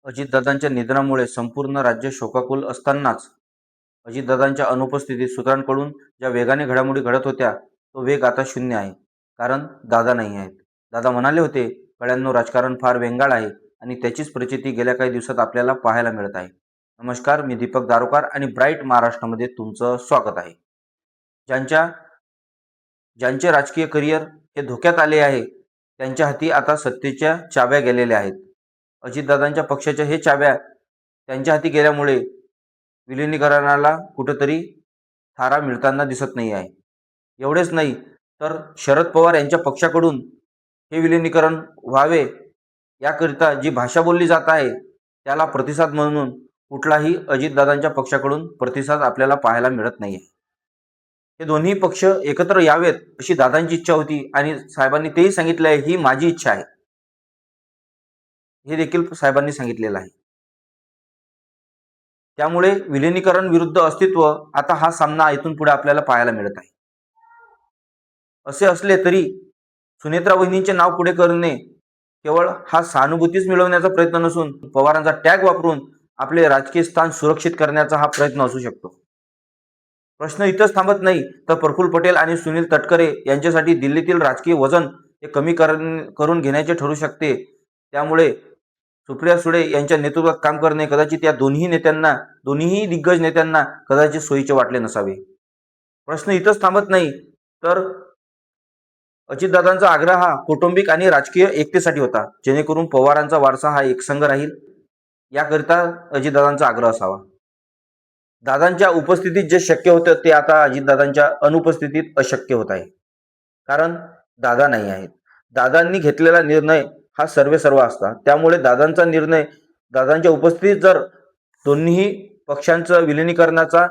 अजितदादांच्या निधनामुळे संपूर्ण राज्य शोकाकुल असतानाच अजितदादांच्या अनुपस्थितीत सूत्रांकडून ज्या वेगाने घडामोडी घडत होत्या तो वेग आता शून्य आहे. कारण दादा नाही आहेत. दादा म्हणाले होते, कळ्यांनो राजकारण फार वेंगाळ आहे आणि त्याचीच प्रचिती गेल्या काही दिवसात आपल्याला पाहायला मिळत आहे. नमस्कार, मी दीपक दारोकार आणि ब्राईट महाराष्ट्रामध्ये तुमचं स्वागत आहे. ज्यांचे राजकीय करिअर हे धोक्यात आले आहे त्यांच्या हाती आता सत्तेच्या चाव्या गेलेल्या आहेत. अजितदादांच्या पक्षाच्या हे चाव्या त्यांच्या हाती गेल्यामुळे विलिनीकरणाला कुठंतरी थारा मिळताना दिसत नाही आहे. एवढेच नाही तर शरद पवार यांच्या पक्षाकडून हे विलिनीकरण व्हावे याकरिता जी भाषा बोलली जात आहे त्याला प्रतिसाद म्हणून कुठलाही अजितदादांच्या पक्षाकडून प्रतिसाद आपल्याला पाहायला मिळत नाही आहे. हे दोन्ही पक्ष एकत्र यावेत अशी दादांची इच्छा होती आणि साहेबांनी तेही सांगितलं आहे, ही माझी इच्छा आहे, हे देखील साहेबांनी सांगितलेलं आहे. त्यामुळे विलिनीकरण विरुद्ध अस्तित्व आता हा सामना इथून पुढे आपल्याला पाहायला मिळत आहे. असे असले तरी सुनेत्रा वहिनींचे नाव पुढे करणे केवळ हा सहानुभूतीच मिळवण्याचा प्रयत्न नसून पवारांचा टॅग वापरून आपले राजकीय स्थान सुरक्षित करण्याचा हा प्रयत्न असू शकतो. प्रश्न इथंच थांबत नाही तर प्रफुल्ल पटेल आणि सुनील तटकरे यांच्यासाठी दिल्लीतील राजकीय वजन हे कमी करून घेण्याचे ठरू शकते. त्यामुळे सुप्रिया सुळे यांच्या नेतृत्वात काम करणे कदाचित या दोन्ही दिग्गज नेत्यांना कदाचित सोयीचे वाटले नसावे. प्रश्न इथंच थांबत नाही तर अजितदादांचा आग्रह हा कौटुंबिक आणि राजकीय एकतेसाठी होता, जेणेकरून पवारांचा वारसा हा एकसंघ राहील याकरिता अजितदादांचा आग्रह असावा. दादांच्या उपस्थितीत जे शक्य होतं ते आता अजितदादांच्या अनुपस्थितीत अशक्य होत आहे. कारण दादा नाही आहेत. दादांनी घेतलेला निर्णय हा सर्व असता. त्यामुळे दादांचा निर्णय दादांच्या उपस्थितीत जर दोन्ही पक्षांचं विलिनीकरणाचा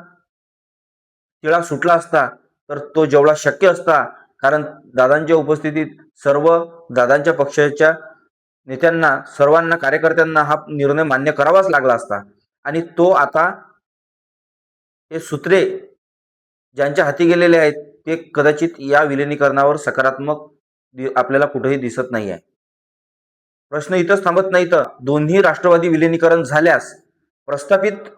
तिळा सुटला असता तर तो जेवढा शक्य असता. कारण दादांच्या उपस्थितीत सर्व दादांच्या पक्षाच्या नेत्यांना, सर्वांना, कार्यकर्त्यांना हा निर्णय मान्य करावाच लागला असता. आणि तो आता हे सूत्रे ज्यांच्या हाती गेलेले आहेत ते कदाचित या विलिनीकरणावर सकारात्मक आपल्याला कुठेही दिसत नाही आहे. प्रश्न इथंच थांबत नाही तर दोन्ही राष्ट्रवादी विलिनीकरण झाल्यास प्रस्थापित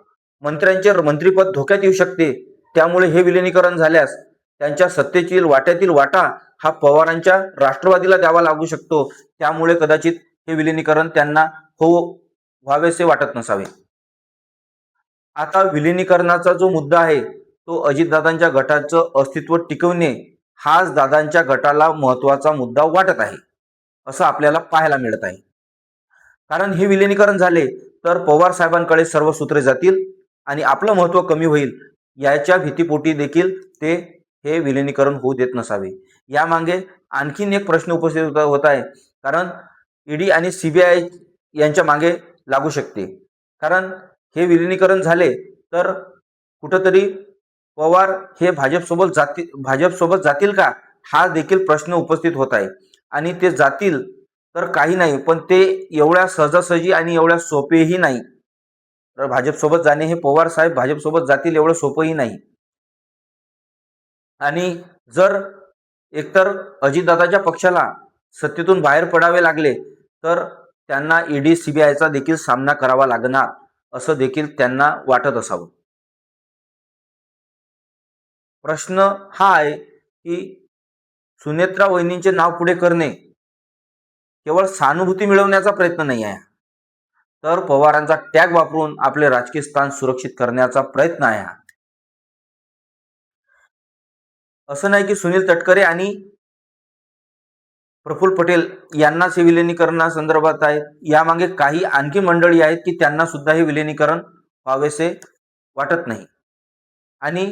मंत्र्यांचे मंत्रिपद धोक्यात येऊ शकते. त्यामुळे हे विलिनीकरण झाल्यास त्यांच्या सत्तेतील वाट्यातील वाटा हा पवारांच्या राष्ट्रवादीला द्यावा लागू शकतो. त्यामुळे कदाचित हे विलिनीकरण त्यांना व्हावेसे वाटत नसावे. आता विलिनीकरणाचा जो मुद्दा आहे तो अजितदादांच्या गटाचं अस्तित्व टिकवणे हाच दादांच्या गटाला महत्वाचा मुद्दा वाटत आहे असं आपल्याला पाहायला मिळत आहे. कारण हे विलिनीकरण झाले तर पवार साहेबांकडे सर्व सूत्रे जातील आणि आपलं महत्व कमी होईल याच्या भीतीपोटी देखील ते हे विलिनीकरण होऊ देत नसावे. यामागे आणखीन एक प्रश्न उपस्थित होत आहे. कारण ईडी आणि सीबीआय यांच्या मागे लागू शकते. कारण हे विलिनीकरण झाले तर कुठंतरी पवार हे भाजपसोबत जातील का हा देखील प्रश्न उपस्थित होत आहे. आणि ते जातील तर काही नाही, पण ते एवढ्या सहजासहजी आणि एवढ्या सोपेही नाही. तर भाजपसोबत जाणे हे पवार साहेब भाजपसोबत जातील एवढं सोपंही नाही. आणि जर एकतर अजितदादाच्या पक्षाला सत्तेतून बाहेर पडावे लागले तर त्यांना ईडी सीबीआयचा देखील सामना करावा लागणार असं देखील त्यांना वाटत असावं. प्रश्न हा आहे की सुनेत्रा वहिनींचे नाव पुढे करणे केवळ सहानुभूती मिळवण्याचा प्रयत्न नाही आहे, तर पवारांचा टॅग वापरून आपले राजकीय स्थान सुरक्षित करण्याचा प्रयत्न आहे. असं नाही की सुनील तटकरे आणि प्रफुल्ल पटेल यांनाच हे विलिनीकरणासंदर्भात आहेत. यामागे काही आणखी मंडळी आहेत की त्यांना सुद्धा हे विलिनीकरण व्हावेसे वाटत नाही. आणि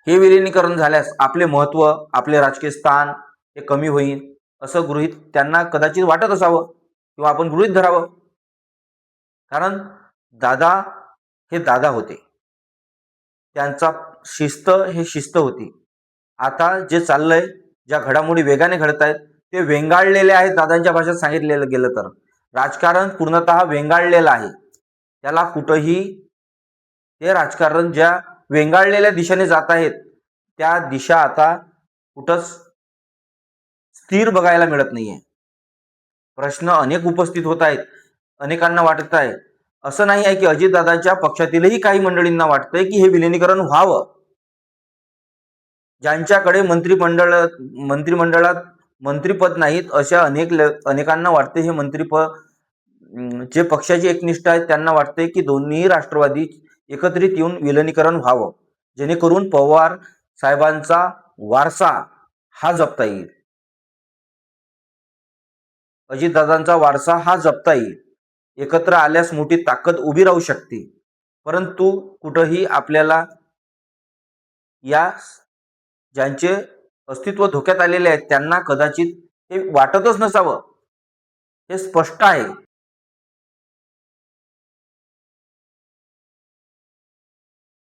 हे विलिनीकरण झाल्यास आपले महत्व, आपले राजकीय स्थान हे कमी होईल असं गृहीत त्यांना कदाचित वाटत असावं किंवा आपण गृहीत धरावं. कारण दादा हे दादा होते, त्यांचा शिस्त हे शिस्त होती. आता जे चाललंय, ज्या घडामोडी वेगाने घडत आहेत ते वेंगाळलेले आहेत. दादांच्या भाषेत सांगितलेलं गेलं तर राजकारण पूर्णतः वेंगाळलेलं आहे. त्याला कुठंही ते राजकारण ज्या वेंगाळलेल्या दिशेने जात आहेत त्या दिशा आता कुठंच स्थिर बघायला मिळत नाहीये. प्रश्न अनेक उपस्थित होत आहेत. अनेकांना वाटत आहे. असं नाही आहे की अजितदादांच्या पक्षातीलही काही मंडळींना वाटतंय की हे विलिनीकरण व्हावं. ज्यांच्याकडे मंत्रिमंडळात मंत्रिपद नाहीत अशा अनेकांना वाटते हे मंत्रिपद, जे पक्षाची एकनिष्ठ आहेत त्यांना वाटते की दोन्ही राष्ट्रवादी एकत्रित येऊन विलिनीकरण व्हावं, जेणेकरून पवार साहेबांचा वारसा हा जपता येईल, अजितदादांचा वारसा हा जपता येईल. एकत्र आल्यास मोठी ताकद उभी राहू शकते. परंतु कुठंही आपल्याला या ज्यांचे अस्तित्व धोक्यात आलेले आहेत त्यांना कदाचित हे वाटतच नसावं, हे स्पष्ट आहे.